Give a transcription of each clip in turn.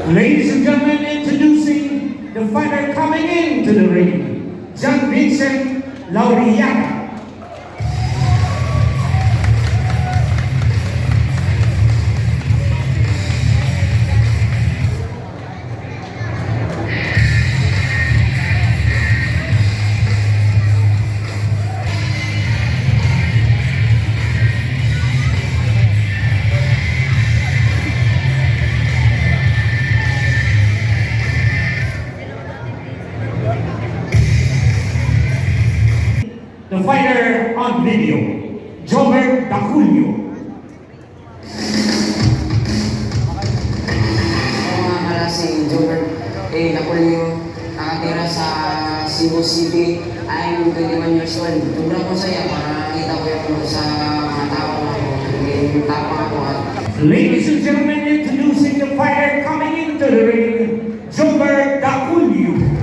Ladies and gentlemen, introducing the fighter coming into the ring, John Vincent Laureano. The fighter on video, Jobert Daculio. Ako nga pala si Jobert Daculio, nakatira sa Cebu City. I'm 21 years old. Sobrang masaya para nakita ko yung sa mga tao ako. Yung tapang ako at Ladies and gentlemen, introducing the fighter coming into the ring, Jobert Daculio.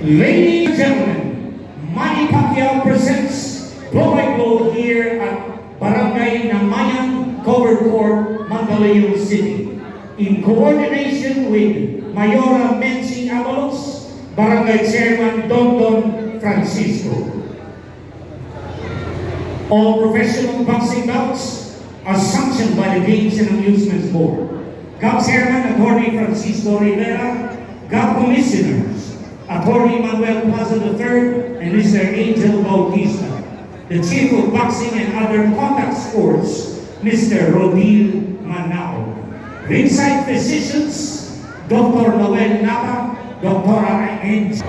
Ladies and gentlemen, Manny Pacquiao presents Blow by Blow here at Barangay Namayan Covered Court, Mandaluyong City, in coordination with Mayora Mensing Avalos, Barangay Chairman Don Francisco. All professional boxing bouts are sanctioned by the Games and Amusements Board. GAB Chairman Attorney Francisco Rivera, GAB Commissioners Attorney Manuel Plaza III and Mr. Angel Bautista. The Chief of Boxing and Other Contact Sports, Mr. Rodil Manao. Ringside Physicians, Dr. Noel Napa, Dr. Angel.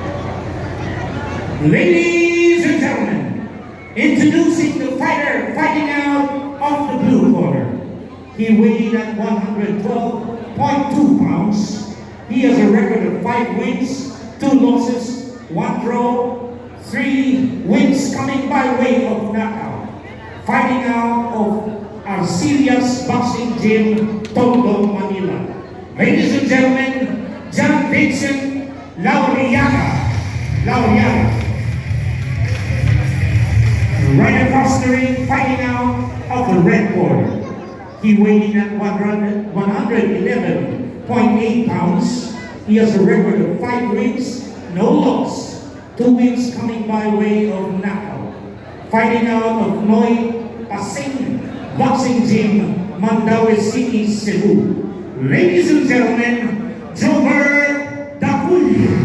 Ladies and gentlemen, introducing the fighter fighting out of the blue corner. He weighed at 112.2 pounds. He has a record of 5 wins, 2 losses, 1 draw, 3 wins coming by way of knockout. Fighting out of Arcelia's Boxing Gym, Tondo, Manila. Ladies and gentlemen, John Vincent Laureano. Right across the ring, fighting out of the red corner. He weighed in at 111.8 pounds. He has a record of 5 wins, no loss, 2 wins coming by way of knockout. Fighting out of Noy Pasing Boxing Gym, Mandaue City, Cebu. Ladies and gentlemen, Jobert Daculio.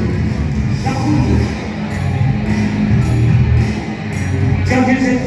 Judges at